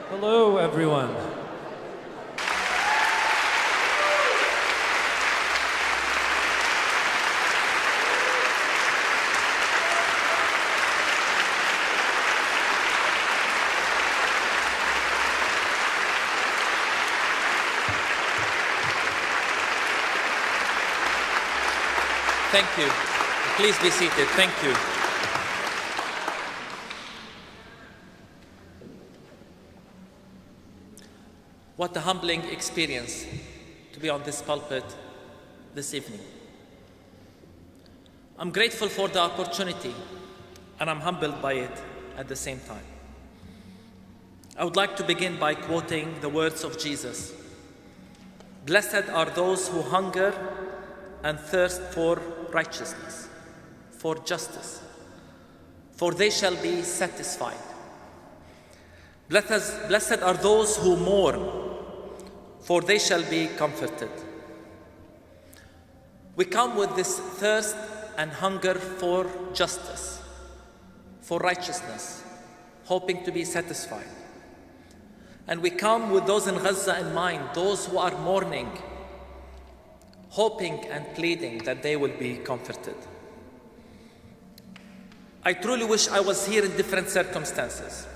Hello, everyone. Thank you. Please be seated. Thank you. What a humbling experience to be on this pulpit this evening. I'm grateful for the opportunity, and I'm humbled by it at the same time. I would like to begin by quoting the words of Jesus. Blessed are those who hunger and thirst for righteousness, for justice, for they shall be satisfied. Blessed are those who mourn, for they shall be comforted. We come with this thirst and hunger for justice, for righteousness, hoping to be satisfied. And we come with those in Gaza in mind, those who are mourning, hoping and pleading that they will be comforted. I truly wish I was here in different circumstances.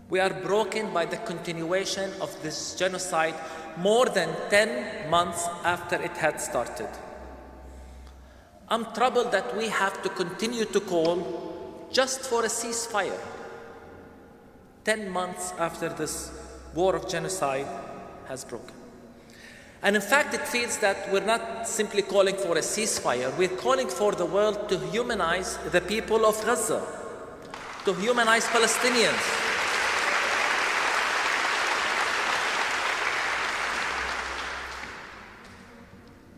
We are broken by the continuation of this genocide more than 10 months after it had started. I'm troubled that we have to continue to call just for a ceasefire 10 months after this war of genocide has broken. And in fact, it feels that we're not simply calling for a ceasefire, we're calling for the world to humanize the people of Gaza, to humanize Palestinians.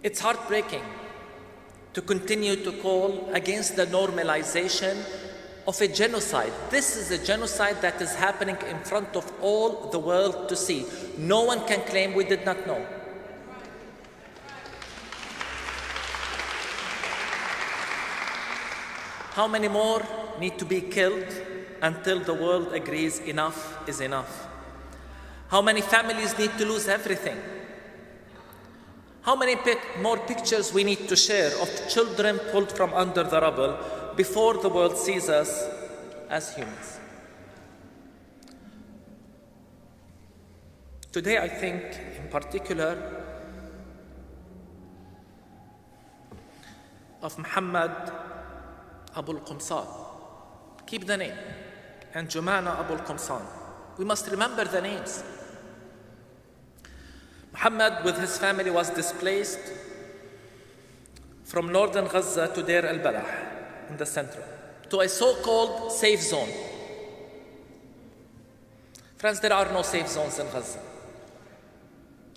It's heartbreaking to continue to call against the normalization of a genocide. This is a genocide that is happening in front of all the world to see. No one can claim we did not know. How many more need to be killed until the world agrees enough is enough? How many families need to lose everything? How many more pictures we need to share of children pulled from under the rubble before the world sees us as humans? Today, I think, in particular, of Muhammad Abu al-Qamsan. Keep the name. And Jumana Abu al-Qamsan. We must remember the names. Muhammad with his family was displaced from northern Gaza to Deir al-Balah in the center, to a so-called safe zone. Friends, there are no safe zones in Gaza.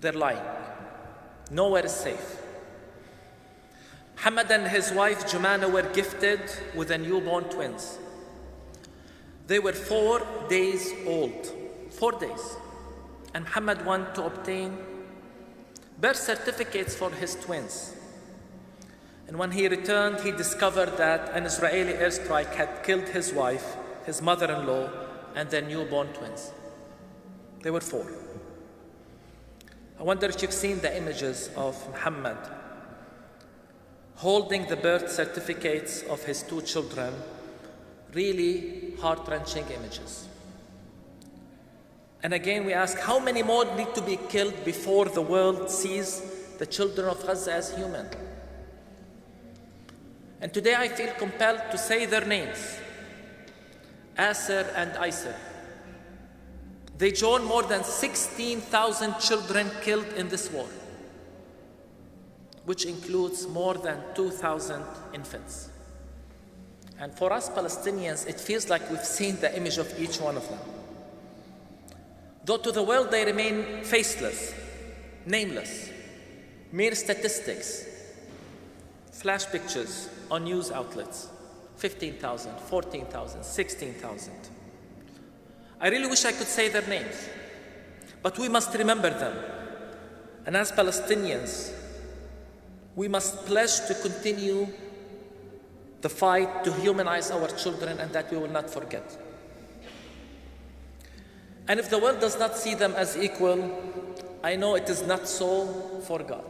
They're lying. Nowhere is safe. Muhammad and his wife Jumana were gifted with a newborn twins. They were 4 days old, 4 days. And Muhammad wanted to obtain birth certificates for his twins. And when he returned, he discovered that an Israeli airstrike had killed his wife, his mother-in-law, and their newborn twins. They were 4. I wonder if you've seen the images of Muhammad holding the birth certificates of his 2 children. Really heart-wrenching images. And again, we ask, how many more need to be killed before the world sees the children of Gaza as human? And today I feel compelled to say their names, Acer and Isaac. They join more than 16,000 children killed in this war, which includes more than 2,000 infants. And for us Palestinians, it feels like we've seen the image of each one of them. Though to the world they remain faceless, nameless, mere statistics, flash pictures on news outlets, 15,000, 14,000, 16,000. I really wish I could say their names, but we must remember them. And as Palestinians, we must pledge to continue the fight to humanize our children and that we will not forget. And if the world does not see them as equal, I know it is not so for God.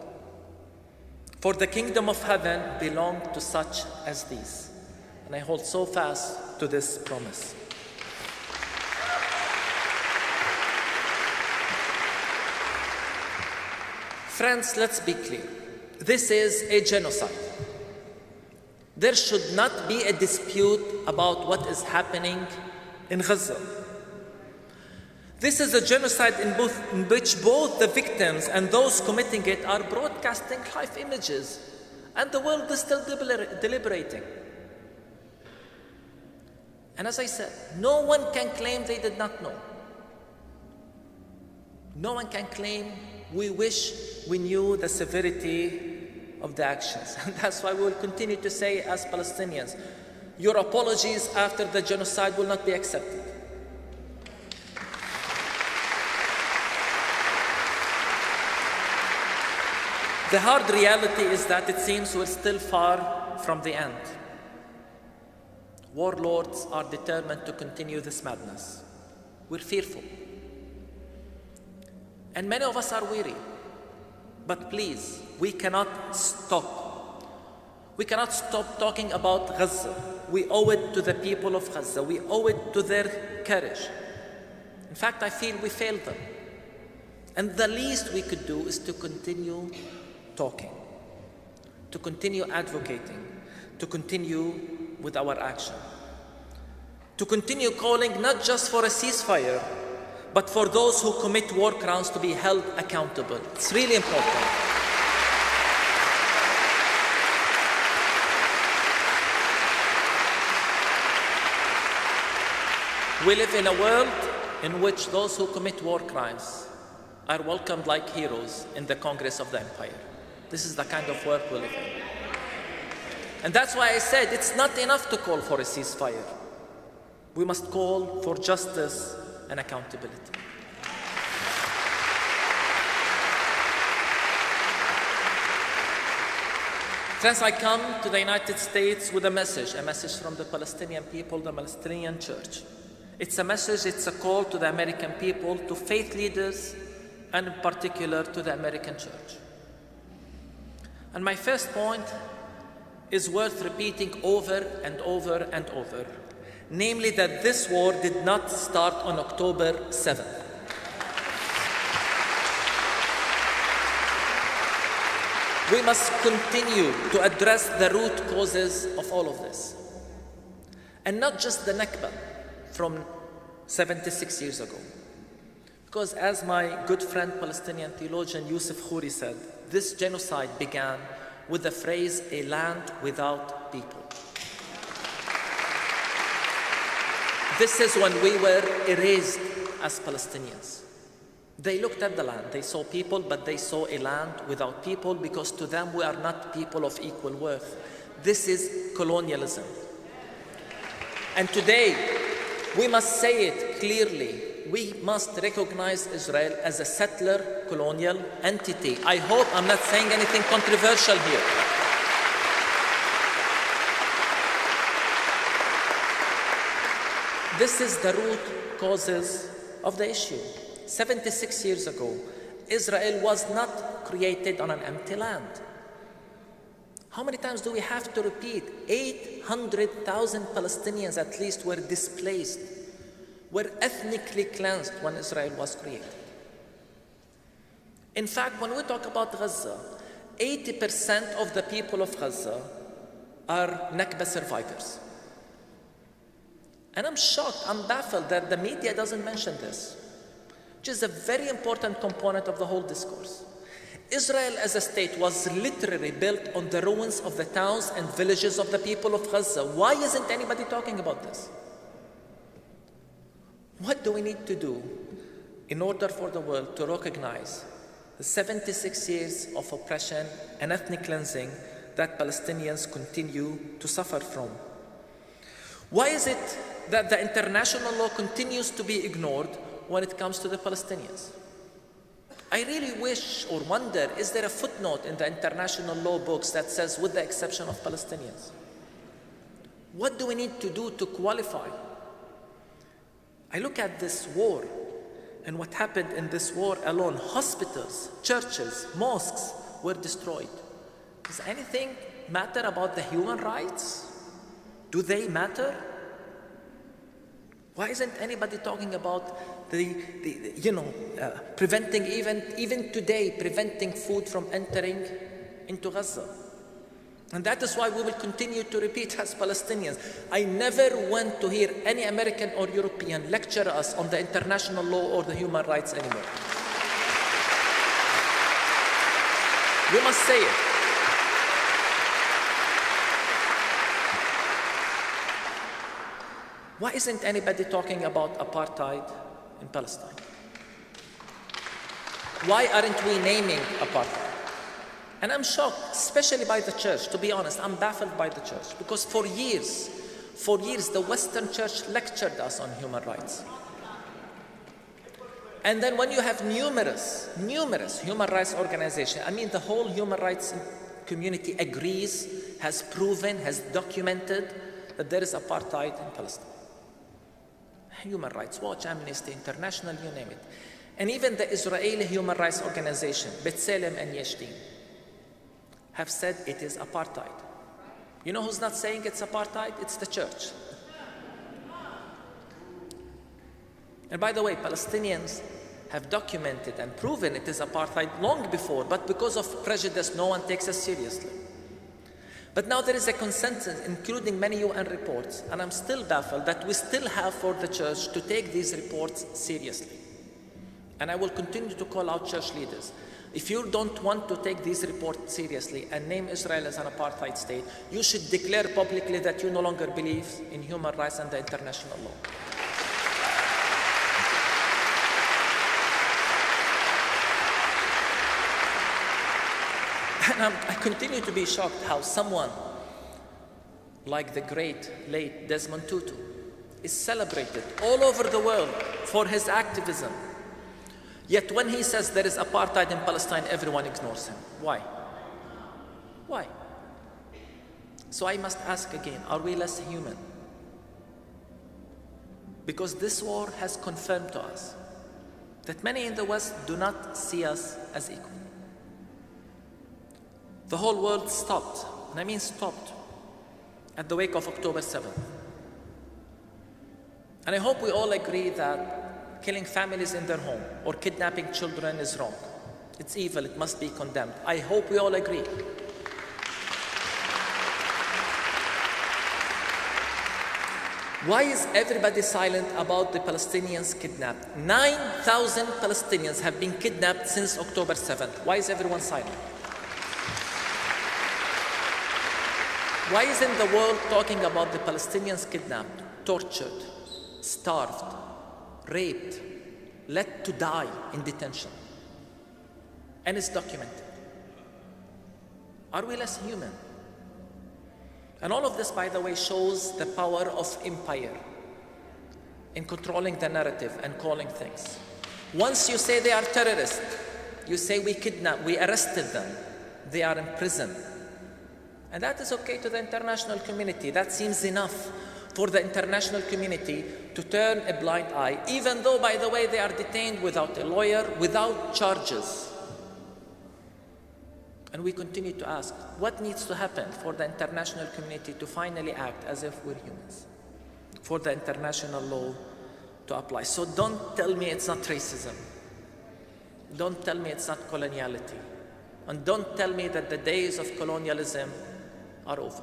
For the kingdom of heaven belongs to such as these. And I hold so fast to this promise. Friends, let's be clear. This is a genocide. There should not be a dispute about what is happening in Gaza. This is a genocide in which both the victims and those committing it are broadcasting live images, and the world is still deliberating. And as I said, no one can claim they did not know. No one can claim we wish we knew the severity of the actions. And that's why we will continue to say as Palestinians, your apologies after the genocide will not be accepted. The hard reality is that it seems we're still far from the end. Warlords are determined to continue this madness. We're fearful. And many of us are weary. But please, we cannot stop. We cannot stop talking about Gaza. We owe it to the people of Gaza. We owe it to their courage. In fact, I feel we failed them. And the least we could do is to continue talking, to continue advocating, to continue with our action, to continue calling not just for a ceasefire, but for those who commit war crimes to be held accountable. It's really important. We live in a world in which those who commit war crimes are welcomed like heroes in the Congress of the Empire. This is the kind of world we live in. And that's why I said it's not enough to call for a ceasefire. We must call for justice and accountability. Friends, I come to the United States with a message from the Palestinian people, the Palestinian church. It's a message, it's a call to the American people, to faith leaders, and in particular to the American church. And my first point is worth repeating over and over and over, namely that this war did not start on October 7th. We must continue to address the root causes of all of this. And not just the Nakba from 76 years ago. Because as my good friend Palestinian theologian Yusuf Khoury said, this genocide began with the phrase, a land without people. This is when we were erased as Palestinians. They looked at the land, they saw people, but they saw a land without people because to them we are not people of equal worth. This is colonialism. And today, we must say it clearly. We must recognize Israel as a settler colonial entity. I hope I'm not saying anything controversial here. This is the root causes of the issue. 76 years ago, Israel was not created on an empty land. How many times do we have to repeat? 800,000 Palestinians at least were displaced, were ethnically cleansed when Israel was created. In fact, when we talk about Gaza, 80% of the people of Gaza are Nakba survivors. And I'm shocked, I'm baffled that the media doesn't mention this, which is a very important component of the whole discourse. Israel as a state was literally built on the ruins of the towns and villages of the people of Gaza. Why isn't anybody talking about this? What do we need to do in order for the world to recognize the 76 years of oppression and ethnic cleansing that Palestinians continue to suffer from? Why is it that the international law continues to be ignored when it comes to the Palestinians? I really wish or wonder, is there a footnote in the international law books that says, with the exception of Palestinians? What do we need to do to qualify? I look at this war And what happened in this war alone, hospitals, churches, mosques were destroyed. Does anything matter about the human rights? Do they matter? Why isn't anybody talking about preventing, even today, preventing food from entering into Gaza? And that is why we will continue to repeat as Palestinians. I never want to hear any American or European lecture us on the international law or the human rights anymore. We must say it. Why isn't anybody talking about apartheid in Palestine? Why aren't we naming apartheid? And I'm shocked, especially by the church. To be honest, I'm baffled by the church. Because for years, the Western church lectured us on human rights. And then when you have numerous human rights organizations, the whole human rights community agrees, has proven, has documented that there is apartheid in Palestine. Human Rights Watch, Amnesty International, you name it. And even the Israeli human rights organization, B'Tselem and Yesh Din, have said it is apartheid. You know who's not saying it's apartheid? It's the church. And by the way, Palestinians have documented and proven it is apartheid long before, but because of prejudice, no one takes us seriously. But now there is a consensus, including many UN reports, and I'm still baffled that we still have for the church to take these reports seriously. And I will continue to call out church leaders. If you don't want to take these reports seriously and name Israel as an apartheid state, you should declare publicly that you no longer believe in human rights and the international law. And I continue to be shocked how someone like the great late Desmond Tutu is celebrated all over the world for his activism. Yet when he says there is apartheid in Palestine, everyone ignores him. Why? Why? So I must ask again, are we less human? Because this war has confirmed to us that many in the West do not see us as equal. The whole world stopped, and I mean stopped, at the wake of October 7th. And I hope we all agree that killing families in their home or kidnapping children is wrong. It's evil, it must be condemned. I hope we all agree. Why is everybody silent about the Palestinians kidnapped? 9,000 Palestinians have been kidnapped since October 7th. Why is everyone silent? Why isn't the world talking about the Palestinians kidnapped, tortured, starved, raped, led to die in detention? And it's documented. Are we less human? And all of this, by the way, shows the power of empire in controlling the narrative and calling things. Once you say they are terrorists, you say we kidnapped, we arrested them, they are in prison. And that is okay to the international community. That seems enough for the international community to turn a blind eye, even though, by the way, they are detained without a lawyer, without charges. And we continue to ask, what needs to happen for the international community to finally act as if we're humans? For the international law to apply. So don't tell me it's not racism. Don't tell me it's not coloniality. And don't tell me that the days of colonialism are over.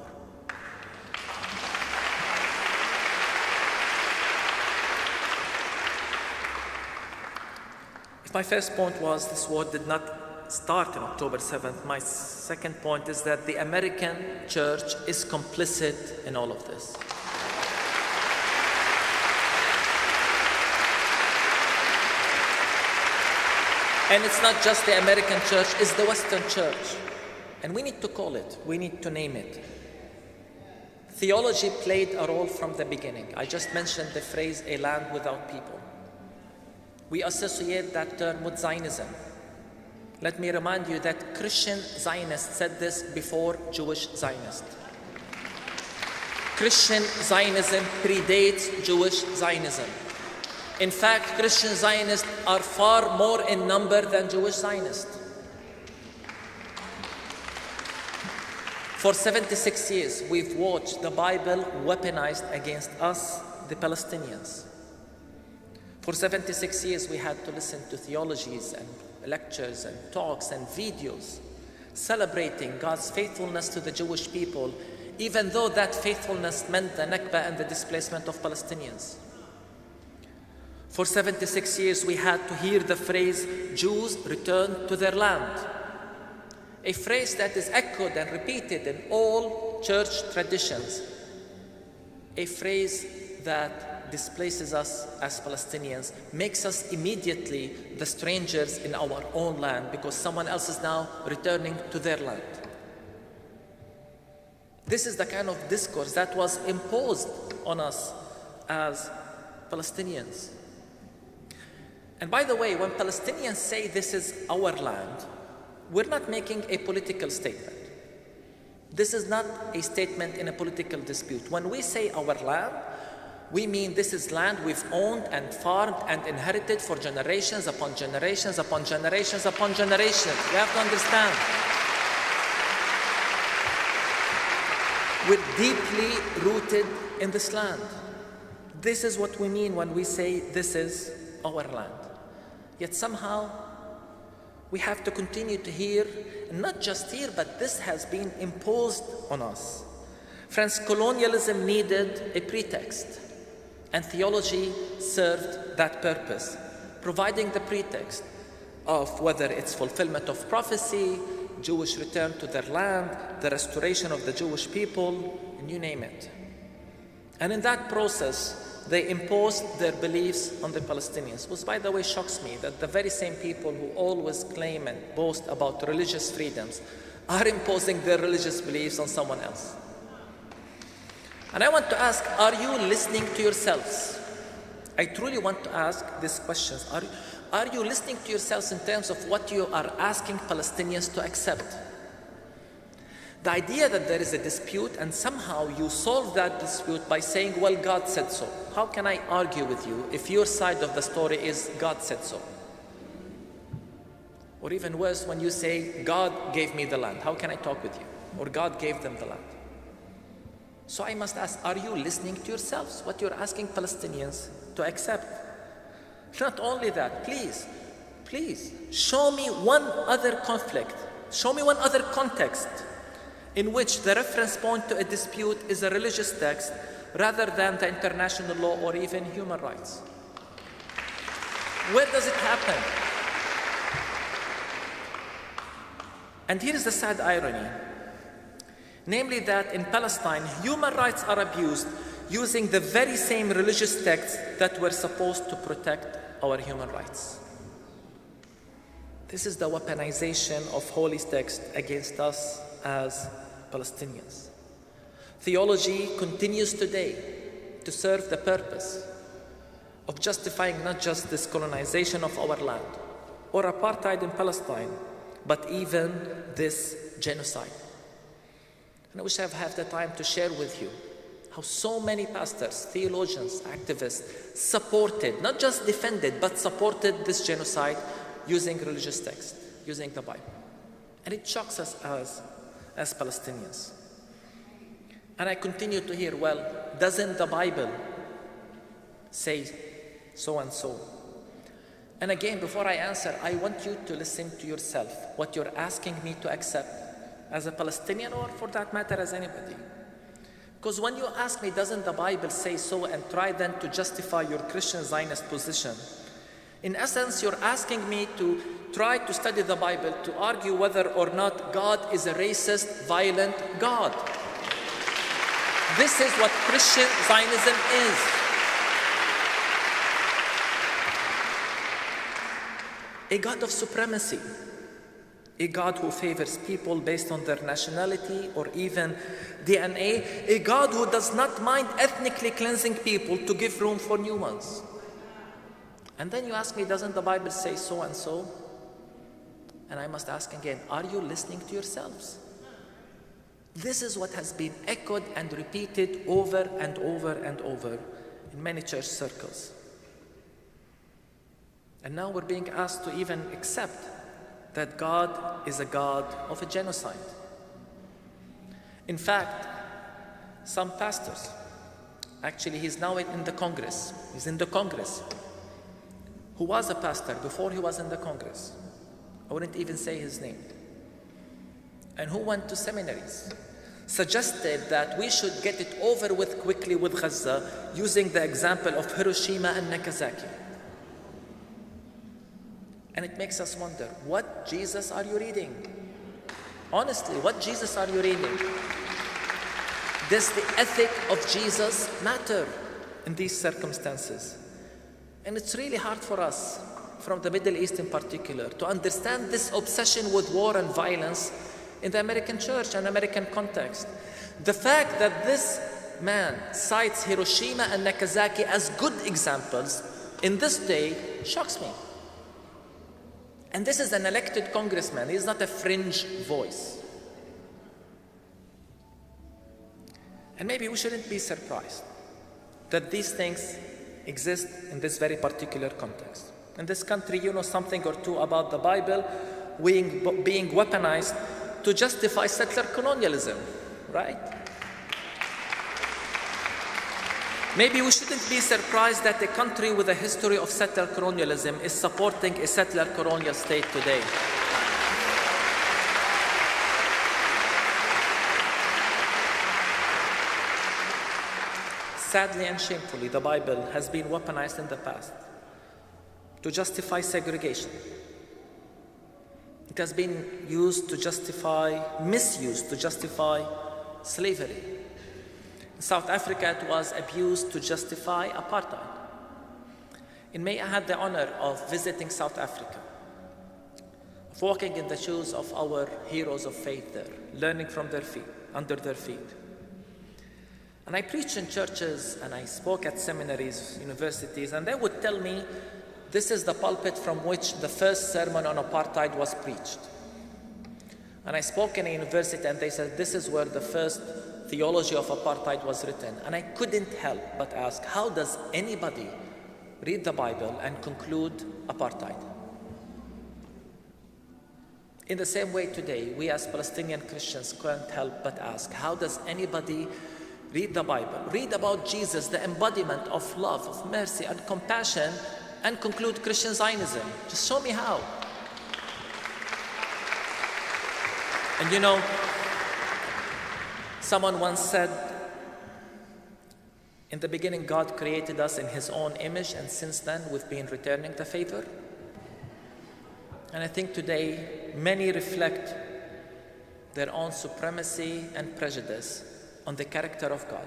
If my first point was this war did not start on October 7th, my second point is that the American church is complicit in all of this. And it's not just the American church, it's the Western church. And we need to call it, we need to name it. Theology played a role from the beginning. I just mentioned the phrase, a land without people. We associate that term with Zionism. Let me remind you that Christian Zionists said this before Jewish Zionists. Christian Zionism predates Jewish Zionism. In fact, Christian Zionists are far more in number than Jewish Zionists. For 76 years, we've watched the Bible weaponized against us, the Palestinians. For 76 years, we had to listen to theologies and lectures and talks and videos celebrating God's faithfulness to the Jewish people, even though that faithfulness meant the Nakba and the displacement of Palestinians. For 76 years, we had to hear the phrase, Jews return to their land. A phrase that is echoed and repeated in all church traditions. A phrase that displaces us as Palestinians, makes us immediately the strangers in our own land because someone else is now returning to their land. This is the kind of discourse that was imposed on us as Palestinians. And by the way, when Palestinians say this is our land, we're not making a political statement. This is not a statement in a political dispute. When we say our land, we mean this is land we've owned and farmed and inherited for generations upon generations upon generations upon generations. You have to understand. We're deeply rooted in this land. This is what we mean when we say this is our land. Yet somehow, we have to continue to hear, and not just hear, but this has been imposed on us. Friends, colonialism needed a pretext, and theology served that purpose, providing the pretext of whether it's fulfillment of prophecy, Jewish return to their land, the restoration of the Jewish people, and you name it. And in that process, they imposed their beliefs on the Palestinians, which by the way shocks me that the very same people who always claim and boast about religious freedoms are imposing their religious beliefs on someone else. And I want to ask, are you listening to yourselves? I truly want to ask these questions. Are you listening to yourselves in terms of what you are asking Palestinians to accept? The idea that there is a dispute and somehow you solve that dispute by saying, well, God said so. How can I argue with you if your side of the story is God said so? Or even worse, when you say, God gave me the land, how can I talk with you? Or God gave them the land. So I must ask, are you listening to yourselves, what you're asking Palestinians to accept? Not only that, please, show me one other conflict, show me one other context in which the reference point to a dispute is a religious text rather than the international law or even human rights. Where does it happen? And here is the sad irony, namely that in Palestine, human rights are abused using the very same religious texts that were supposed to protect our human rights. This is the weaponization of holy text against us as Palestinians. Theology continues today to serve the purpose of justifying not just this colonization of our land or apartheid in Palestine, but even this genocide. And I wish I have the time to share with you how so many pastors, theologians, activists supported, not just defended, but supported this genocide using religious text, using the Bible. And it shocks us as Palestinians. And I continue to hear, well, doesn't the Bible say so and so? And again, before I answer, I want you to listen to yourself, what you're asking me to accept as a Palestinian or for that matter as anybody. Because when you ask me, doesn't the Bible say so, and try then to justify your Christian Zionist position, in essence, you're asking me to try to study the Bible to argue whether or not God is a racist, violent God. This is what Christian Zionism is. A God of supremacy. A God who favors people based on their nationality or even DNA. A God who does not mind ethnically cleansing people to give room for new ones. And then you ask me, doesn't the Bible say so and so? And I must ask again, are you listening to yourselves? This is what has been echoed and repeated over and over and over in many church circles. And now we're being asked to even accept that God is a God of a genocide. In fact, some pastors, actually he's now in the Congress, he's in the Congress, who was a pastor before he was in the Congress, I wouldn't even say his name, and who went to seminaries, suggested that we should get it over with quickly with Gaza using the example of Hiroshima and Nagasaki. And it makes us wonder, what Jesus are you reading? Honestly, what Jesus are you reading? Does the ethic of Jesus matter in these circumstances? And it's really hard for us, from the Middle East in particular, to understand this obsession with war and violence in the American church and American context. The fact that this man cites Hiroshima and Nagasaki as good examples in this day shocks me. And this is an elected congressman. He is not a fringe voice. And maybe we shouldn't be surprised that these things exist in this very particular context. In this country, you know something or two about the Bible being weaponized to justify settler colonialism, right? Maybe we shouldn't be surprised that a country with a history of settler colonialism is supporting a settler colonial state today. Sadly and shamefully, the Bible has been weaponized in the past to justify segregation. It has been misused to justify slavery. In South Africa, it was abused to justify apartheid. In May, I had the honor of visiting South Africa, of walking in the shoes of our heroes of faith there, learning from their feet, under their feet. And I preached in churches and I spoke at seminaries, universities, and they would tell me, this is the pulpit from which the first sermon on apartheid was preached. And I spoke in a university and they said, this is where the first theology of apartheid was written. And I couldn't help but ask, how does anybody read the Bible and conclude apartheid? In the same way today, we as Palestinian Christians can't help but ask, how does anybody read the Bible, read about Jesus, the embodiment of love, of mercy and compassion, and conclude Christian Zionism? Just show me how. And you know, someone once said, in the beginning God created us in His own image, and since then we've been returning the favor. And I think today many reflect their own supremacy and prejudice on the character of God.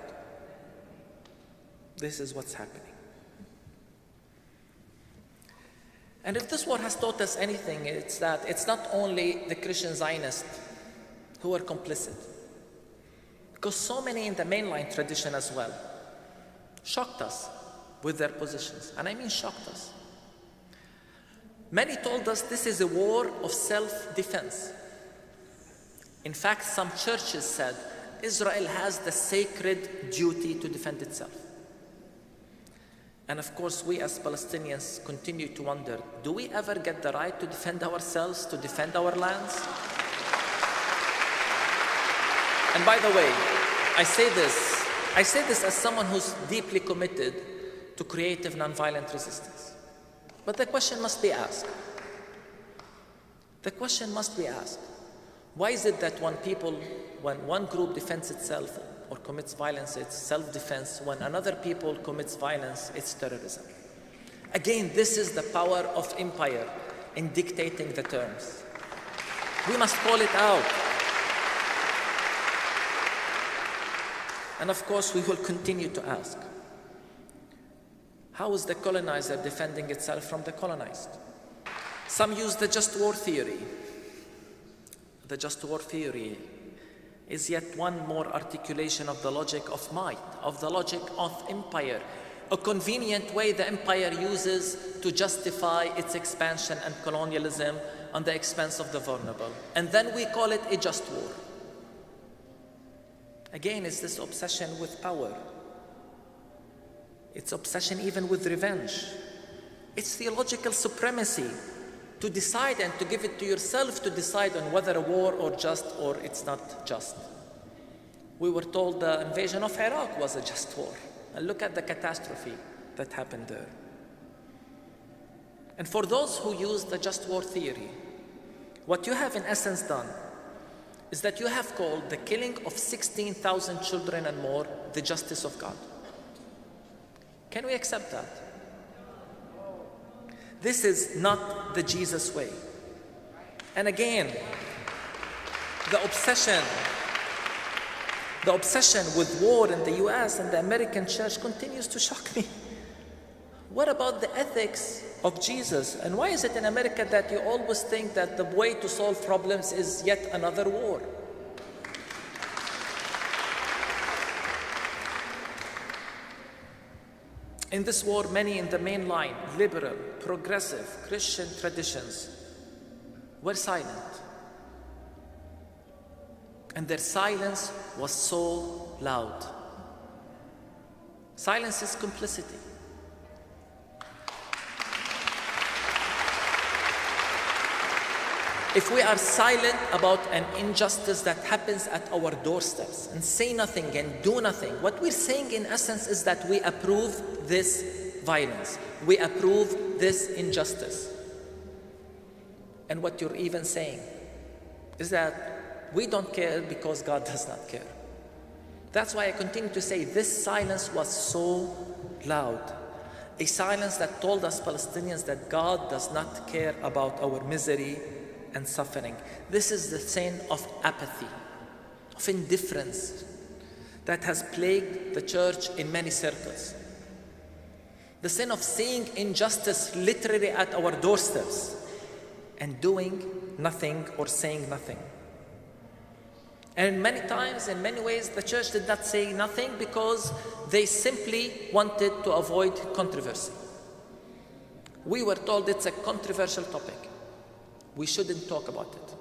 This is what's happening. And if this war has taught us anything, it's that it's not only the Christian Zionists who are complicit, because so many in the mainline tradition as well shocked us with their positions, and I mean shocked us. Many told us this is a war of self-defense. In fact, some churches said Israel has the sacred duty to defend itself. And of course, we as Palestinians continue to wonder, do we ever get the right to defend ourselves, to defend our lands? And by the way, I say this as someone who's deeply committed to creative nonviolent resistance. But the question must be asked. The question must be asked. Why is it that when one group defends itself or commits violence, it's self-defense, when another people commits violence, it's terrorism? Again, this is the power of empire in dictating the terms. We must call it out. And of course, we will continue to ask, how is the colonizer defending itself from the colonized? Some use the just war theory. The just war theory is yet one more articulation of the logic of might, of the logic of empire, a convenient way the empire uses to justify its expansion and colonialism on the expense of the vulnerable. And then we call it a just war. Again, it's this obsession with power. It's obsession even with revenge. It's theological supremacy to decide and to give it to yourself to decide on whether a war or just or it's not just. We were told the invasion of Iraq was a just war. And look at the catastrophe that happened there. And for those who use the just war theory, what you have in essence done is that you have called the killing of 16,000 children and more the justice of God. Can we accept that? This is not the Jesus way. And again, the obsession with war in the US and the American church continues to shock me. What about the ethics of Jesus? And why is it in America that you always think that the way to solve problems is yet another war? In this war, many in the mainline, liberal, progressive, Christian traditions were silent. And their silence was so loud. Silence is complicity. If we are silent about an injustice that happens at our doorsteps and say nothing and do nothing, what we're saying in essence is that we approve this violence. We approve this injustice. And what you're even saying is that we don't care because God does not care. That's why I continue to say this silence was so loud. A silence that told us Palestinians that God does not care about our misery and suffering. This is the sin of apathy, of indifference that has plagued the church in many circles. The sin of seeing injustice literally at our doorsteps and doing nothing or saying nothing. And many times, in many ways, the church did not say nothing because they simply wanted to avoid controversy. We were told it's a controversial topic. We shouldn't talk about it.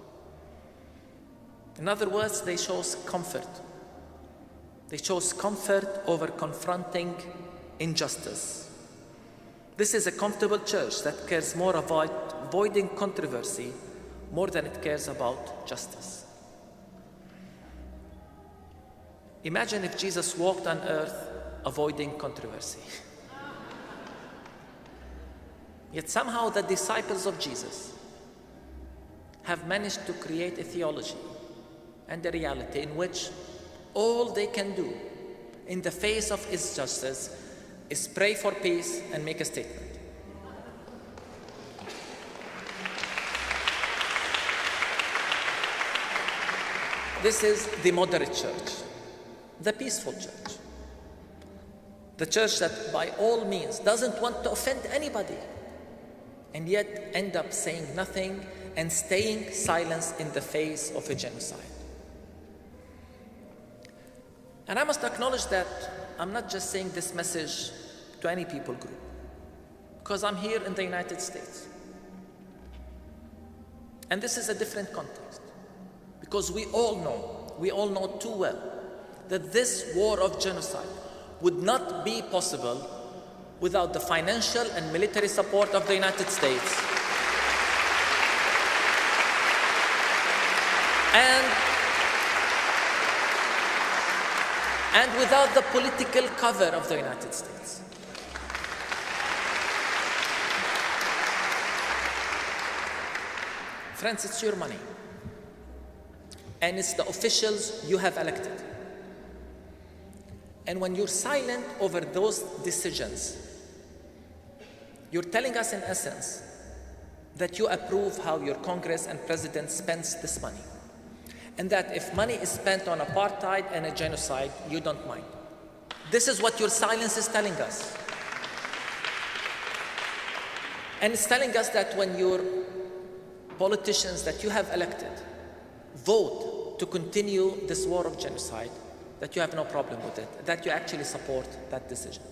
In other words, they chose comfort. They chose comfort over confronting injustice. This is a comfortable church that cares more about avoiding controversy more than it cares about justice. Imagine if Jesus walked on earth avoiding controversy. Yet somehow the disciples of Jesus have managed to create a theology and a reality in which all they can do in the face of injustice is pray for peace and make a statement. This is the moderate church, the peaceful church, the church that by all means doesn't want to offend anybody and yet end up saying nothing and staying silent in the face of a genocide. And I must acknowledge that I'm not just saying this message to any people group, because I'm here in the United States. And this is a different context, because we all know too well that this war of genocide would not be possible without the financial and military support of the United States. And without the political cover of the United States. Friends, it's your money. And it's the officials you have elected. And when you're silent over those decisions, you're telling us in essence that you approve how your Congress and President spends this money. And that if money is spent on apartheid and a genocide, you don't mind. This is what your silence is telling us. And it's telling us that when your politicians that you have elected vote to continue this war of genocide, that you have no problem with it, that you actually support that decision.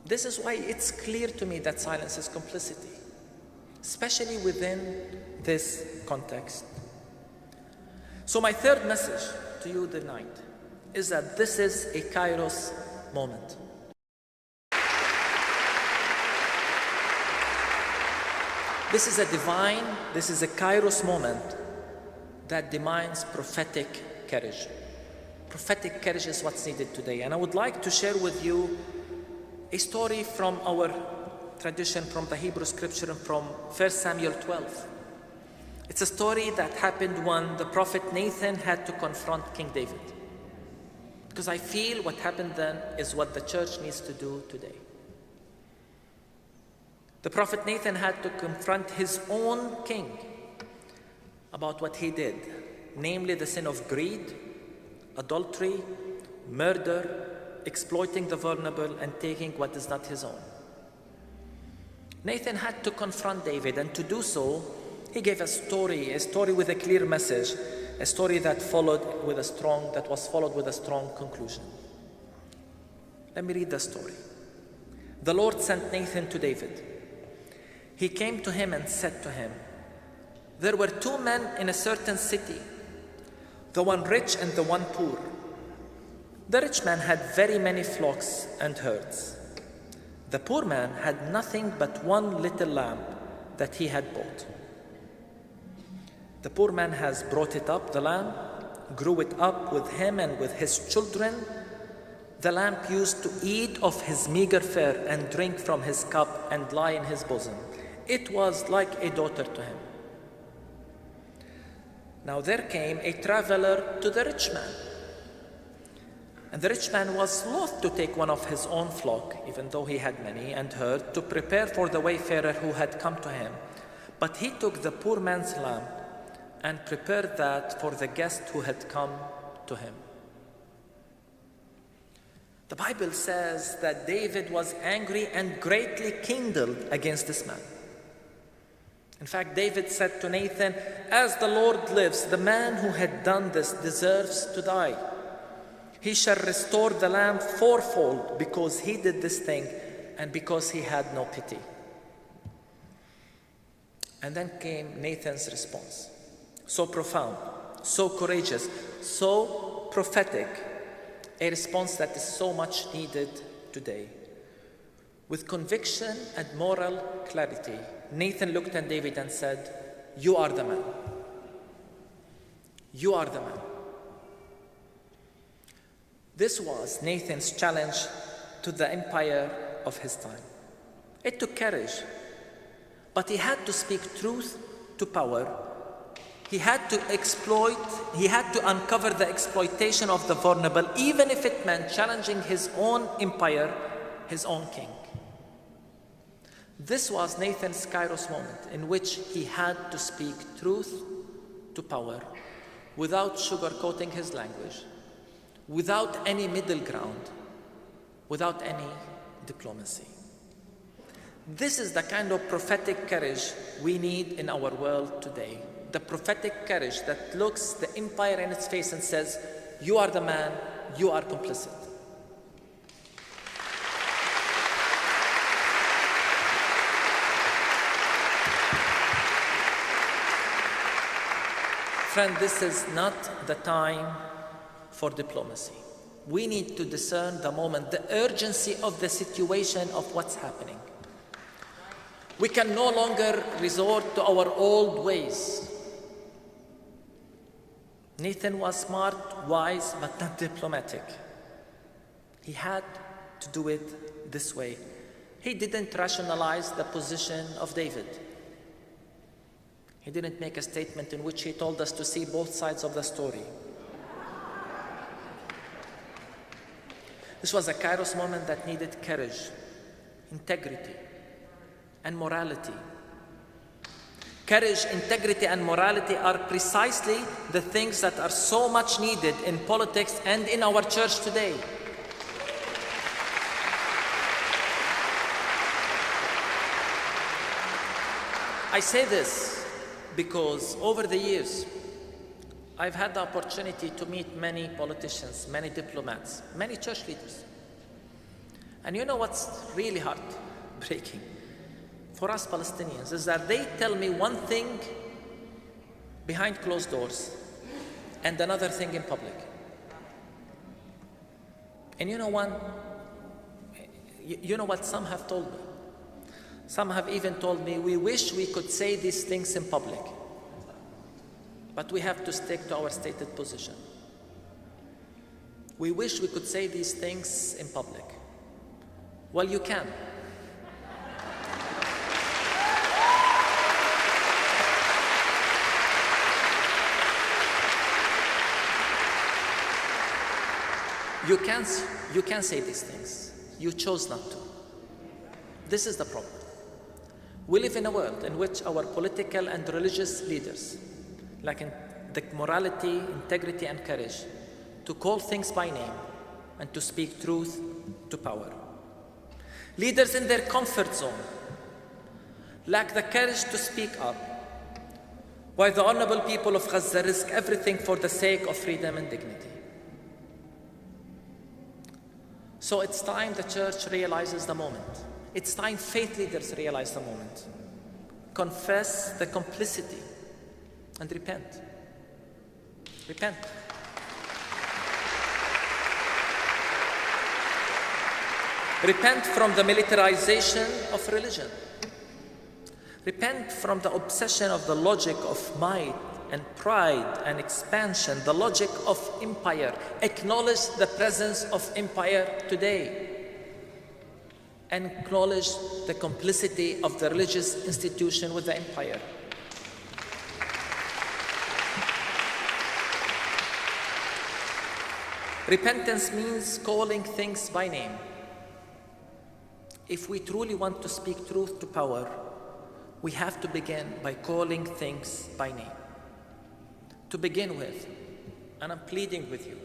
This is why it's clear to me that silence is complicity, especially within this context. So my third message to you tonight is that this is a Kairós moment. This is a Kairós moment that demands prophetic courage. Prophetic courage is what's needed today. And I would like to share with you a story from our tradition, from the Hebrew scripture, and from 1 Samuel 12. It's a story that happened when the prophet Nathan had to confront King David. Because I feel what happened then is what the church needs to do today. The prophet Nathan had to confront his own king about what he did, namely the sin of greed, adultery, murder, exploiting the vulnerable, and taking what is not his own. Nathan had to confront David, and to do so, he gave a story with a clear message, a story that was followed with a strong conclusion. Let me read the story. The Lord sent Nathan to David. He came to him and said to him, "There were two men in a certain city, the one rich and the one poor. The rich man had very many flocks and herds. The poor man had nothing but one little lamb that he had bought. The poor man has brought it up, the lamb, grew it up with him and with his children. The lamb used to eat of his meager fare and drink from his cup and lie in his bosom. It was like a daughter to him. Now there came a traveler to the rich man. And the rich man was loath to take one of his own flock, even though he had many, and herd, to prepare for the wayfarer who had come to him. But he took the poor man's lamb and prepared that for the guest who had come to him." The Bible says that David was angry and greatly kindled against this man. In fact, David said to Nathan, "As the Lord lives, the man who had done this deserves to die. He shall restore the lamb fourfold because he did this thing and because he had no pity." And then came Nathan's response. So profound, so courageous, so prophetic, a response that is so much needed today. With conviction and moral clarity, Nathan looked at David and said, "You are the man. You are the man." This was Nathan's challenge to the empire of his time. It took courage, but he had to speak truth to power. He had to uncover the exploitation of the vulnerable, even if it meant challenging his own empire, his own king. This was Nathan's Kairós moment, in which he had to speak truth to power without sugarcoating his language, without any middle ground, without any diplomacy. This is the kind of prophetic courage we need in our world today. The prophetic courage that looks the empire in its face and says, "You are the man, you are complicit." Friend, this is not the time for diplomacy. We need to discern the moment, the urgency of the situation of what's happening. We can no longer resort to our old ways. Nathan was smart, wise, but not diplomatic. He had to do it this way. He didn't rationalize the position of David. He didn't make a statement in which he told us to see both sides of the story. This was a Kairós moment that needed courage, integrity, and morality. Courage, integrity, and morality are precisely the things that are so much needed in politics and in our church today. I say this because over the years, I've had the opportunity to meet many politicians, many diplomats, many church leaders. And you know what's really heartbreaking for us Palestinians is that they tell me one thing behind closed doors and another thing in public. And you know what some have told me? Some have even told me, we wish we could say these things in public, but we have to stick to our stated position. We wish we could say these things in public. Well, you can. You can say these things. You chose not to. This is the problem. We live in a world in which our political and religious leaders lack the morality, integrity, and courage to call things by name and to speak truth to power. Leaders in their comfort zone lack the courage to speak up, while the honorable people of Gaza risk everything for the sake of freedom and dignity. So it's time the church realizes the moment. It's time faith leaders realize the moment. Confess the complicity and repent. Repent. Repent from the militarization of religion. Repent from the obsession of the logic of might and pride and expansion, the logic of empire. Acknowledge the presence of empire today. And acknowledge the complicity of the religious institution with the empire. Repentance means calling things by name. If we truly want to speak truth to power, we have to begin by calling things by name. To begin with, and I'm pleading with you,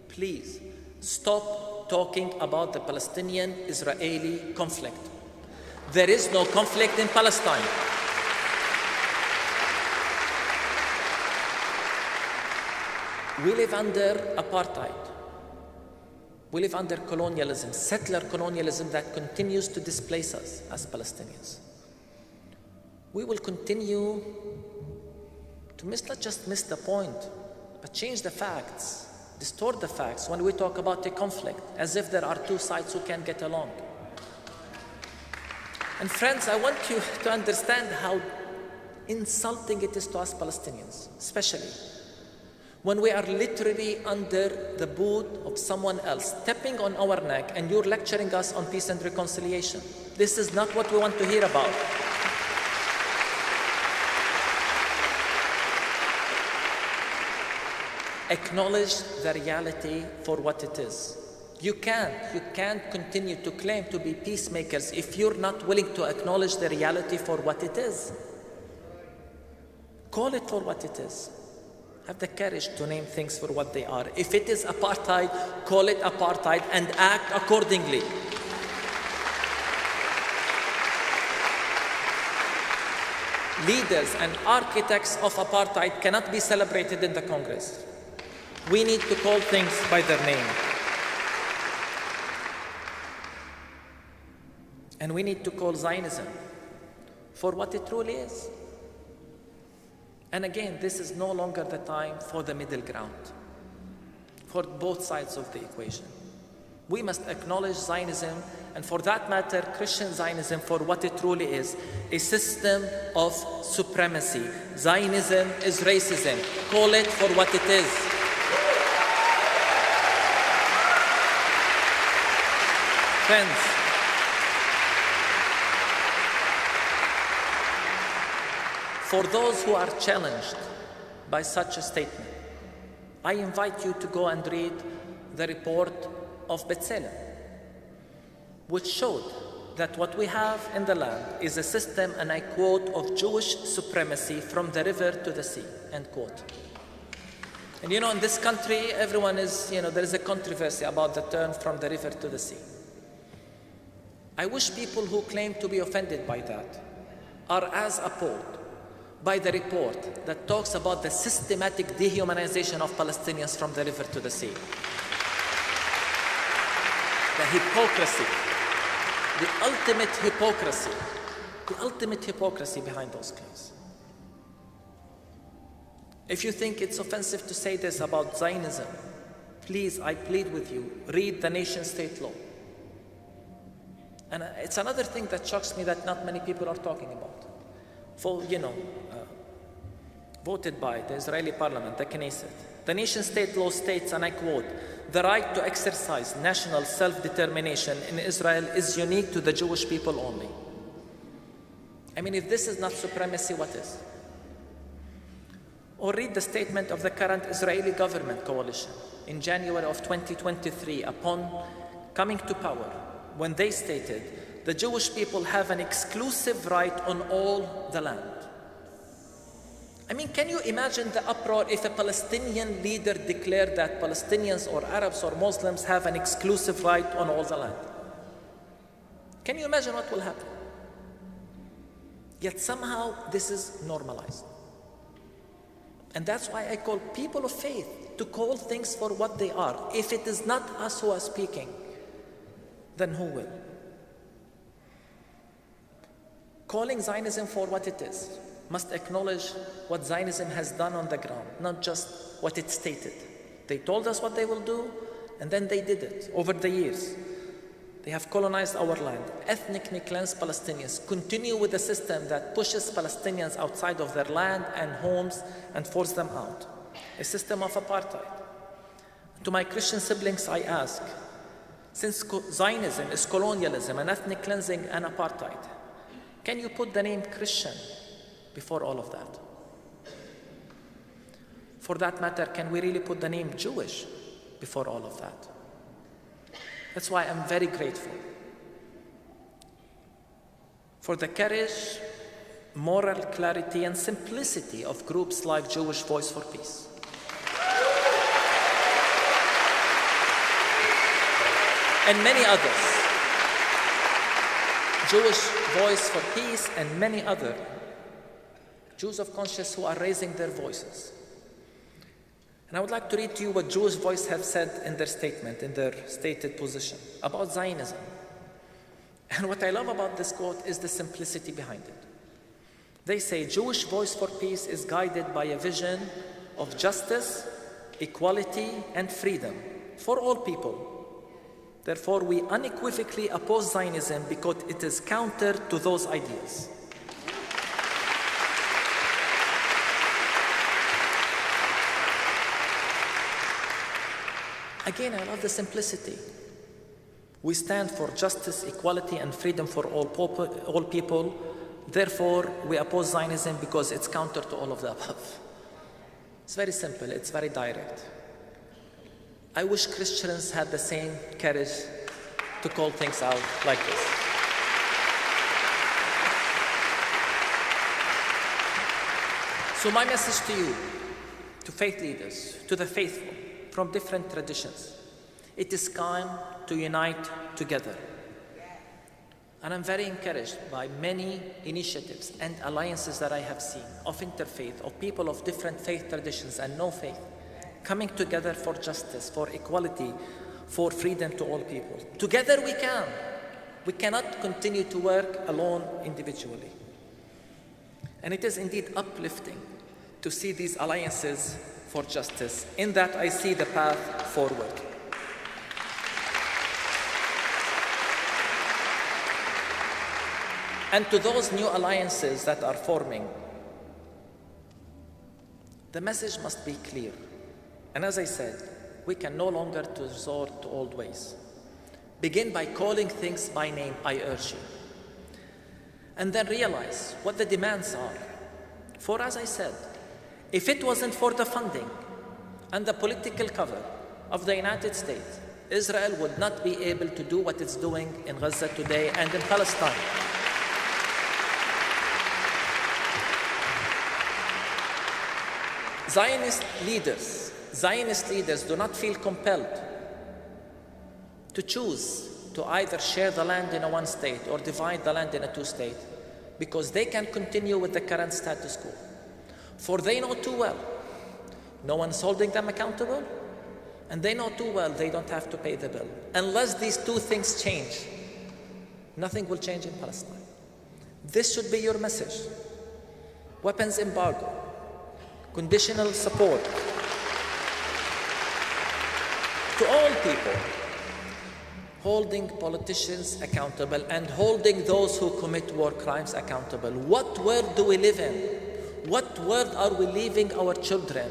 please stop talking about the Palestinian-Israeli conflict. There is no conflict in Palestine. We live under apartheid. We live under colonialism, settler colonialism that continues to displace us as Palestinians. We will continue to not just miss the point, but change the facts, distort the facts when we talk about a conflict, as if there are two sides who can't get along. And friends, I want you to understand how insulting it is to us Palestinians, especially when we are literally under the boot of someone else, stepping on our neck, and you're lecturing us on peace and reconciliation. This is not what we want to hear about. Acknowledge the reality for what it is. You can't continue to claim to be peacemakers if you're not willing to acknowledge the reality for what it is. Call it for what it is. Have the courage to name things for what they are. If it is apartheid, call it apartheid and act accordingly. Leaders and architects of apartheid cannot be celebrated in the Congress. We need to call things by their name. And we need to call Zionism for what it truly is. And again, this is no longer the time for the middle ground, for both sides of the equation. We must acknowledge Zionism, and for that matter, Christian Zionism, for what it truly is, a system of supremacy. Zionism is racism. Call it for what it is. Friends, for those who are challenged by such a statement, I invite you to go and read the report of B'Tselem, which showed that what we have in the land is a system, and I quote, of Jewish supremacy from the river to the sea, end quote. And you know, in this country, everyone is, there is a controversy about the term from the river to the sea. I wish people who claim to be offended by that are as appalled by the report that talks about the systematic dehumanization of Palestinians from the river to the sea. The hypocrisy, the ultimate hypocrisy behind those claims. If you think it's offensive to say this about Zionism, please, I plead with you, read the nation-state law. And it's another thing that shocks me that not many people are talking about. Voted by the Israeli parliament, the Knesset. The nation-state law states, and I quote, "The right to exercise national self-determination in Israel is unique to the Jewish people only." I mean, if this is not supremacy, what is? Or read the statement of the current Israeli government coalition in January of 2023 upon coming to power, when they stated, "The Jewish people have an exclusive right on all the land." I mean, can you imagine the uproar if a Palestinian leader declared that Palestinians or Arabs or Muslims have an exclusive right on all the land? Can you imagine what will happen? Yet somehow this is normalized. And that's why I call people of faith to call things for what they are. If it is not us who are speaking, then who will? Calling Zionism for what it is must acknowledge what Zionism has done on the ground, not just what it stated. They told us what they will do, and then they did it over the years. They have colonized our land, ethnically cleansed Palestinians, continue with a system that pushes Palestinians outside of their land and homes and force them out. A system of apartheid. To my Christian siblings, I ask, since Zionism is colonialism and ethnic cleansing and apartheid, can you put the name Christian before all of that? For that matter, can we really put the name Jewish before all of that? That's why I'm very grateful for the courage, moral clarity, and simplicity of groups like Jewish Voice for Peace. And many others. Jewish Voice for Peace and many other Jews of conscience who are raising their voices. And I would like to read to you what Jewish Voice have said in their statement, in their stated position about Zionism. And what I love about this quote is the simplicity behind it. They say, Jewish Voice for Peace is guided by a vision of justice, equality, and freedom for all people. Therefore, we unequivocally oppose Zionism because it is counter to those ideas. Again, I love the simplicity. We stand for justice, equality, and freedom for all people. Therefore, we oppose Zionism because it's counter to all of the above. It's very simple, it's very direct. I wish Christians had the same courage to call things out like this. So my message to you, to faith leaders, to the faithful from different traditions, it is time to unite together. And I'm very encouraged by many initiatives and alliances that I have seen of interfaith, of people of different faith traditions and no faith, coming together for justice, for equality, for freedom to all people. Together we can. We cannot continue to work alone individually. And it is indeed uplifting to see these alliances for justice. In that I see the path forward. And to those new alliances that are forming, the message must be clear. And as I said, we can no longer resort to old ways. Begin by calling things by name, I urge you. And then realize what the demands are. For as I said, if it wasn't for the funding and the political cover of the United States, Israel would not be able to do what it's doing in Gaza today and in Palestine. Zionist leaders do not feel compelled to choose to either share the land in a one state or divide the land in a two state, because they can continue with the current status quo. For they know too well, no one's holding them accountable, and they know too well they don't have to pay the bill. Unless these two things change, nothing will change in Palestine. This should be your message. Weapons embargo, conditional support to all people holding politicians accountable and holding those who commit war crimes accountable. What world do we live in? What world are we leaving our children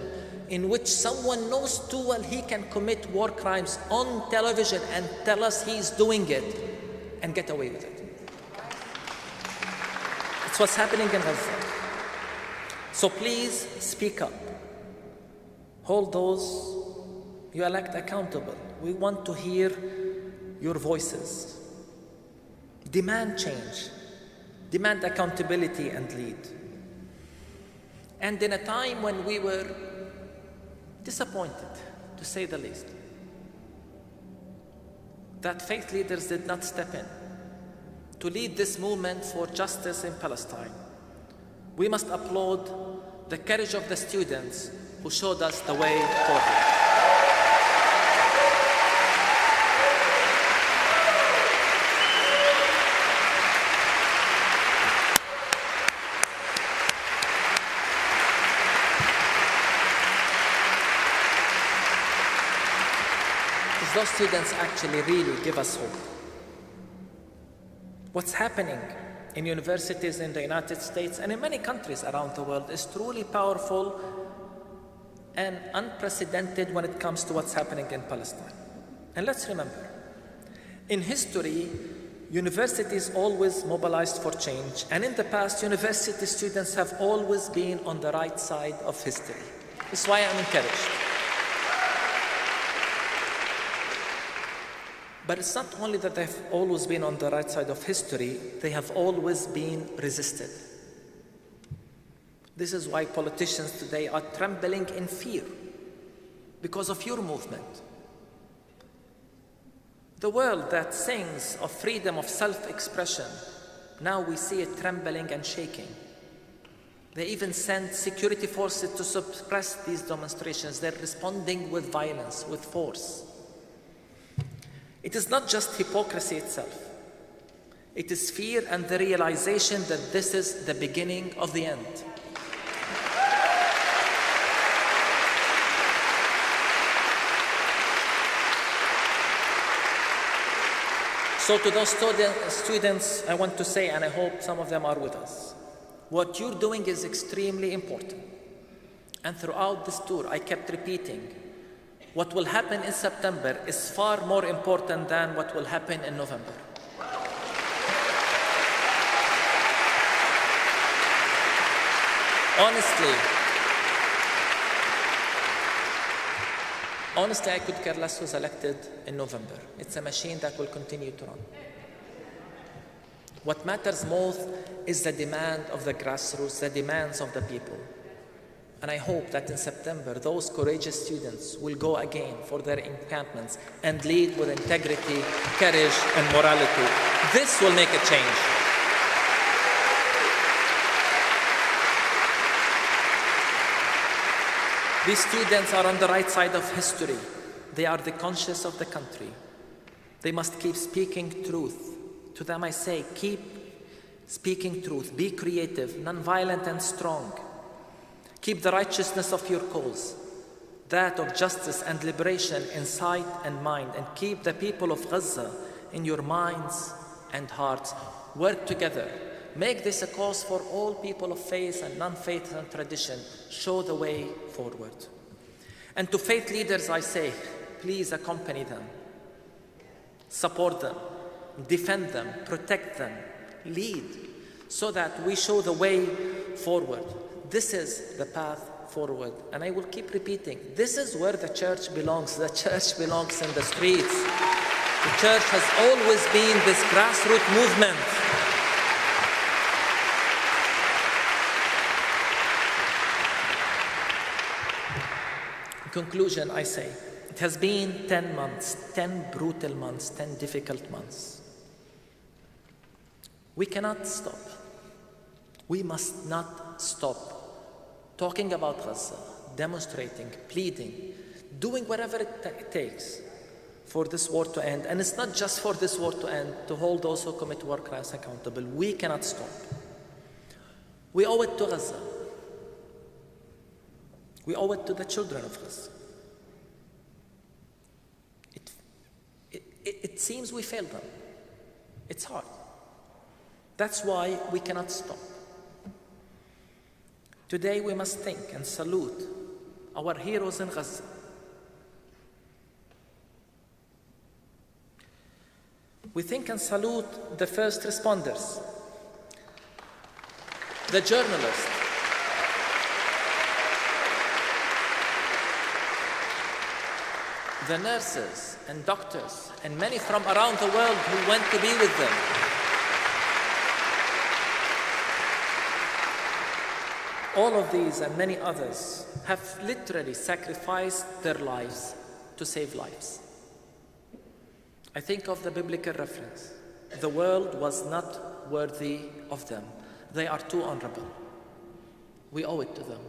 in which someone knows too well he can commit war crimes on television and tell us he's doing it and get away with it? It's what's happening in Gaza. So please speak up. Hold those you elect accountable. We want to hear your voices. Demand change. Demand accountability and lead. And in a time when we were disappointed, to say the least, that faith leaders did not step in to lead this movement for justice in Palestine, we must applaud the courage of the students who showed us the way forward. Those students actually really give us hope. What's happening in universities in the United States and in many countries around the world is truly powerful and unprecedented when it comes to what's happening in Palestine. And let's remember, in history, universities always mobilized for change, and in the past, university students have always been on the right side of history. That's why I'm encouraged. But it's not only that they've always been on the right side of history, they have always been resisted. This is why politicians today are trembling in fear because of your movement. The world that sings of freedom of self-expression, now we see it trembling and shaking. They even send security forces to suppress these demonstrations. They're responding with violence, with force. It is not just hypocrisy itself. It is fear and the realization that this is the beginning of the end. So to those students, I want to say, and I hope some of them are with us, what you're doing is extremely important. And throughout this tour, I kept repeating, what will happen in September is far more important than what will happen in November. Honestly, I could care less who's elected in November. It's a machine that will continue to run. What matters most is the demand of the grassroots, the demands of the people. And I hope that in September, those courageous students will go again for their encampments and lead with integrity, courage, and morality. This will make a change. These students are on the right side of history. They are the conscience of the country. They must keep speaking truth. To them I say, keep speaking truth. Be creative, nonviolent, and strong. Keep the righteousness of your cause, that of justice and liberation in sight and mind, and keep the people of Gaza in your minds and hearts. Work together. Make this a cause for all people of faith and non-faith and tradition. Show the way forward. And to faith leaders I say, please accompany them. Support them. Defend them. Protect them. Lead. So that we show the way forward. This is the path forward. And I will keep repeating, this is where the church belongs. The church belongs in the streets. The church has always been this grassroots movement. In conclusion, I say, it has been 10 months, 10 brutal months, 10 difficult months. We cannot stop. We must not stop talking about Gaza, demonstrating, pleading, doing whatever it takes for this war to end. And it's not just for this war to end, to hold those who commit war crimes accountable. We cannot stop. We owe it to Gaza. We owe it to the children of Gaza. It it seems we failed them. It's hard. That's why we cannot stop. Today we must think and salute our heroes in Gaza. We think and salute the first responders, the journalists, the nurses and doctors, and many from around the world who went to be with them. All of these and many others have literally sacrificed their lives to save lives. I think of the biblical reference. The world was not worthy of them. They are too honorable. We owe it to them.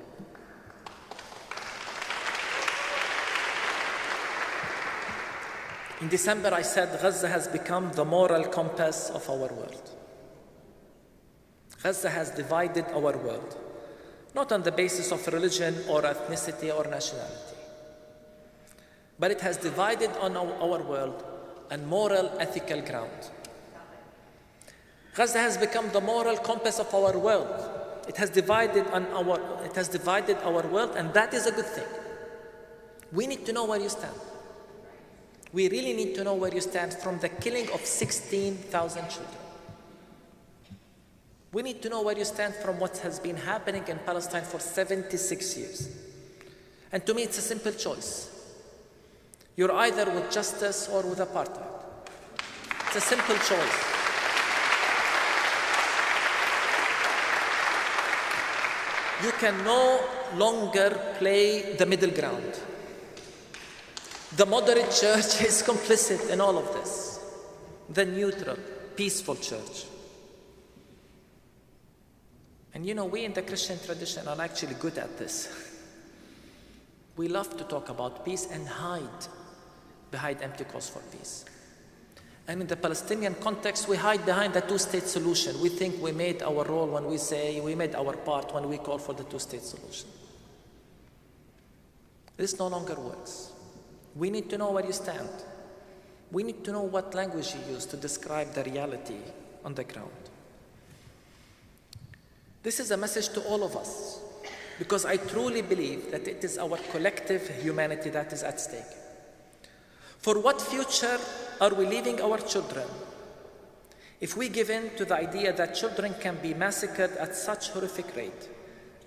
In December, I said Gaza has become the moral compass of our world. Gaza has divided our world, not on the basis of religion or ethnicity or nationality, but it has divided on our world on moral, ethical ground. Gaza has become the moral compass of our world. It has divided our world, and that is a good thing. We need to know where you stand. We really need to know where you stand from the killing of 16,000 children. We need to know where you stand from what has been happening in Palestine for 76 years. And to me, it's a simple choice. You're either with justice or with apartheid. It's a simple choice. You can no longer play the middle ground. The moderate church is complicit in all of this. The neutral, peaceful church. And you know, we in the Christian tradition are actually good at this. We love to talk about peace and hide behind empty calls for peace. And in the Palestinian context, we hide behind the two-state solution. We think we made our role when we say we made our part when we call for the two-state solution. This no longer works. We need to know where you stand. We need to know what language you use to describe the reality on the ground. This is a message to all of us, because I truly believe that it is our collective humanity that is at stake. For what future are we leaving our children if we give in to the idea that children can be massacred at such horrific rate,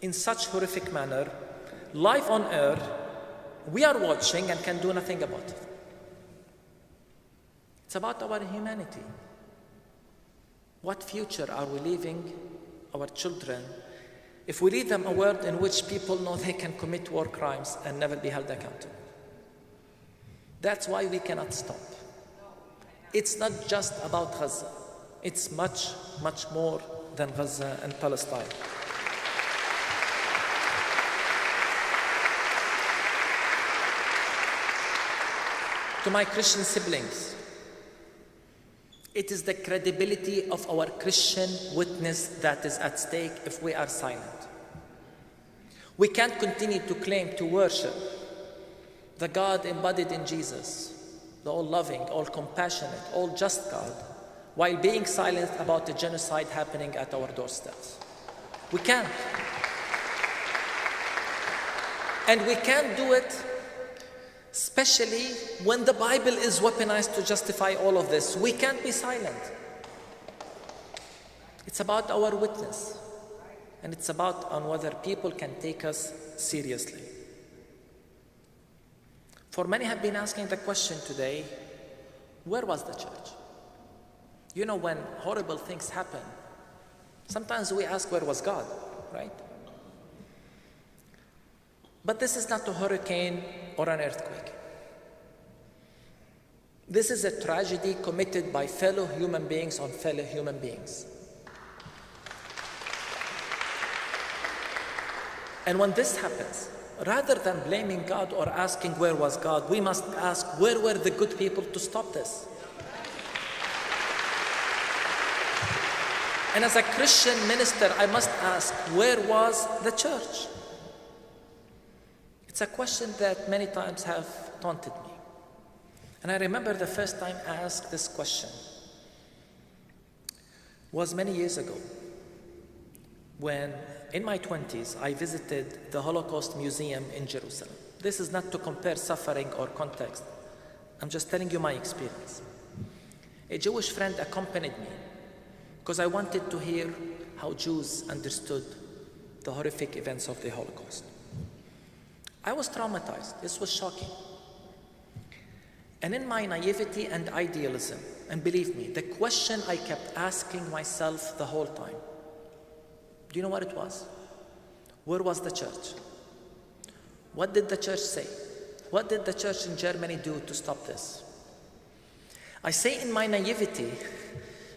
in such horrific manner, live on air? We are watching and can do nothing about it. It's about our humanity. What future are we leaving our children if we leave them a world in which people know they can commit war crimes and never be held accountable? That's why we cannot stop. It's not just about Gaza. It's much, much more than Gaza and Palestine. To my Christian siblings, it is the credibility of our Christian witness that is at stake if we are silent. We can't continue to claim to worship the God embodied in Jesus, the all-loving, all-compassionate, all-just God, while being silent about the genocide happening at our doorsteps. We can't. And we can't do it especially when the Bible is weaponized to justify all of this. We can't be silent. It's about our witness, and it's about on whether people can take us seriously. For many have been asking the question today, where was the church? You know, when horrible things happen, sometimes we ask, where was God, right? But this is not a hurricane or an earthquake. This is a tragedy committed by fellow human beings on fellow human beings. And when this happens, rather than blaming God or asking where was God, we must ask, where were the good people to stop this? And as a Christian minister, I must ask, where was the church? It's a question that many times have taunted me. And I remember the first time I asked this question was many years ago, when in my 20s I visited the Holocaust Museum in Jerusalem. This is not to compare suffering or context. I'm just telling you my experience. A Jewish friend accompanied me because I wanted to hear how Jews understood the horrific events of the Holocaust. I was traumatized. This was shocking. And in my naivety and idealism, and believe me, the question I kept asking myself the whole time, do you know what it was? Where was the church? What did the church say? What did the church in Germany do to stop this? I say in my naivety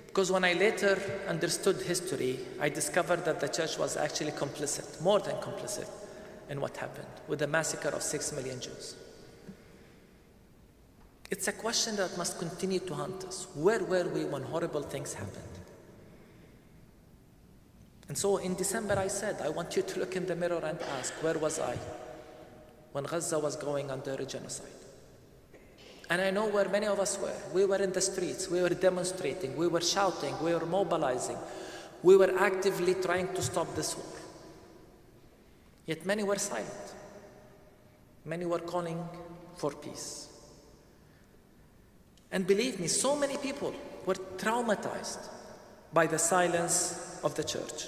because when I later understood history, I discovered that the church was actually complicit, more than complicit, in what happened with the massacre of 6 million Jews. It's a question that must continue to haunt us. Where were we when horrible things happened? And so in December I said, I want you to look in the mirror and ask, where was I when Gaza was going under a genocide? And I know where many of us were. We were in the streets, we were demonstrating, we were shouting, we were mobilizing, we were actively trying to stop this war. Yet many were silent. Many were calling for peace. And believe me, so many people were traumatized by the silence of the church.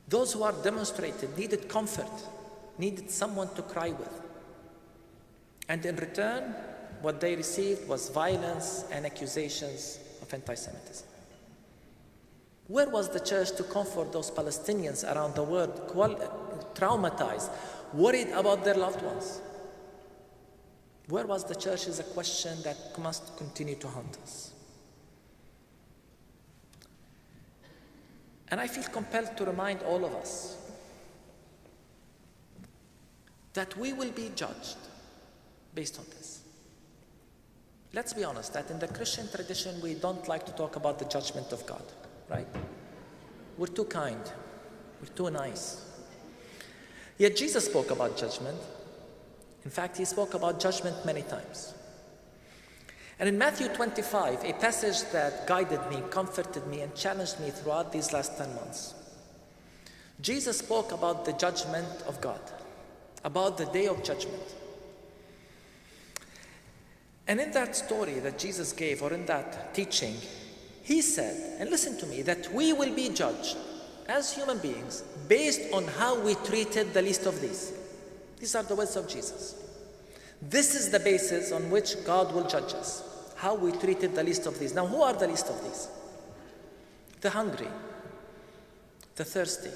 Those who are demonstrated needed comfort, needed someone to cry with. And in return, what they received was violence and accusations of anti-Semitism. Where was the church to comfort those Palestinians around the world, traumatized, worried about their loved ones? Where was the church is a question that must continue to haunt us. And I feel compelled to remind all of us that we will be judged based on this. Let's be honest, that in the Christian tradition, we don't like to talk about the judgment of God, right? We're too kind, we're too nice. Yet Jesus spoke about judgment. In fact, he spoke about judgment many times. And in Matthew 25, a passage that guided me, comforted me, and challenged me throughout these last 10 months, Jesus spoke about the judgment of God, about the day of judgment. And in that story that Jesus gave, or in that teaching, he said, and listen to me, that we will be judged as human beings based on how we treated the least of these. These are the words of Jesus. This is the basis on which God will judge us, how we treated the least of these. Now, who are the least of these? The hungry, the thirsty,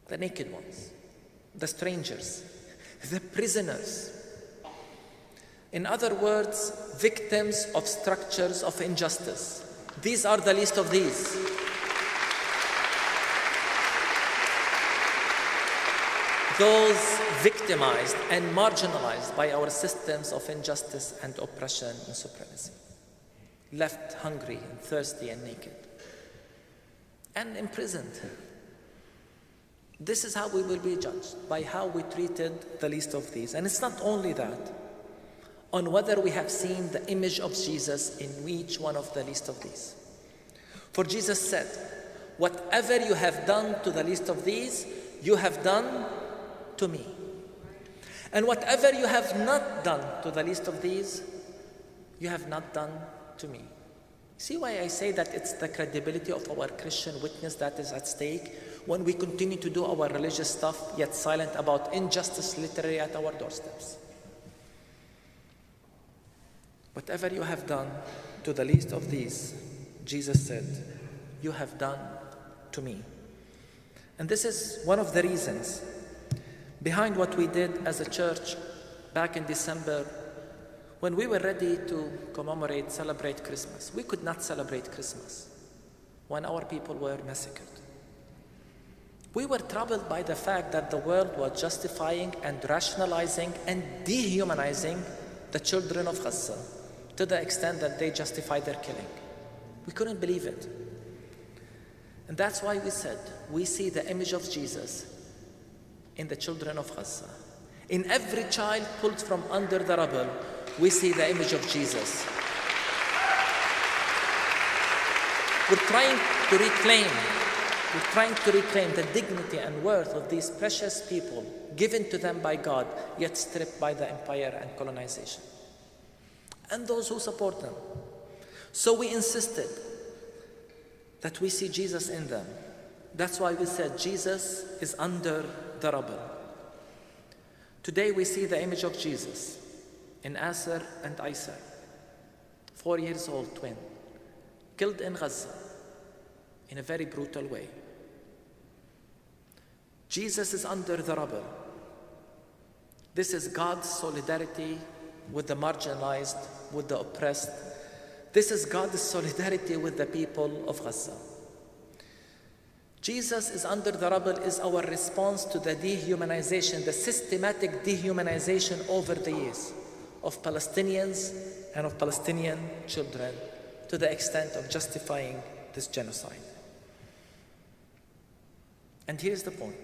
the naked ones, the strangers, the prisoners. In other words, victims of structures of injustice. These are the least of these. Those victimized and marginalized by our systems of injustice and oppression and supremacy, left hungry and thirsty and naked, and imprisoned. This is how we will be judged, by how we treated the least of these. And it's not only that, on whether we have seen the image of Jesus in each one of the least of these. For Jesus said, whatever you have done to the least of these, you have done to me. And whatever you have not done to the least of these, you have not done to me. See why I say that it's the credibility of our Christian witness that is at stake when we continue to do our religious stuff, yet silent about injustice literally at our doorsteps. Whatever you have done to the least of these, Jesus said, you have done to me. And this is one of the reasons behind what we did as a church back in December when we were ready to celebrate Christmas. We could not celebrate Christmas when our people were massacred. We were troubled by the fact that the world was justifying and rationalizing and dehumanizing the children of Gaza to the extent that they justified their killing. We couldn't believe it. And that's why we said, we see the image of Jesus in the children of Gaza. In every child pulled from under the rubble, we see the image of Jesus. We're trying to reclaim the dignity and worth of these precious people given to them by God, yet stripped by the empire and colonization, and those who support them. So we insisted that we see Jesus in them. That's why we said Jesus is under the rubble. Today we see the image of Jesus in Aser and Isa, 4 years old twin, killed in Gaza in a very brutal way. Jesus is under the rubble. This is God's solidarity with the marginalized, with the oppressed. This is God's solidarity with the people of Gaza. Jesus is under the rubble is our response to the dehumanization, the systematic dehumanization over the years of Palestinians and of Palestinian children, to the extent of justifying this genocide. And here's the point.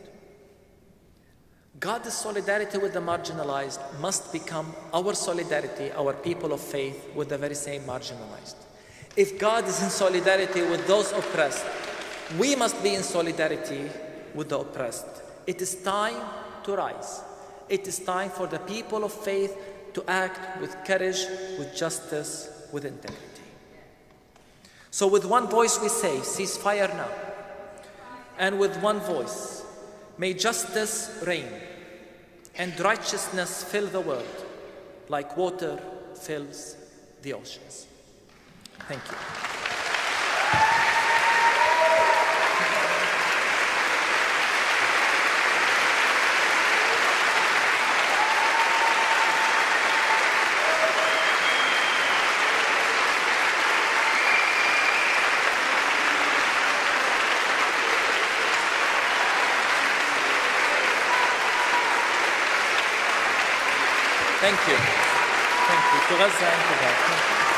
God's solidarity with the marginalized must become our solidarity, our people of faith, with the very same marginalized. If God is in solidarity with those oppressed, we must be in solidarity with the oppressed. It is time to rise. It is time for the people of faith to act with courage, with justice, with integrity. So with one voice we say, cease fire now. And with one voice, may justice reign and righteousness fill the world like water fills the oceans. Thank you. Thank you. Thank you. To Gaza and to God. Thank you.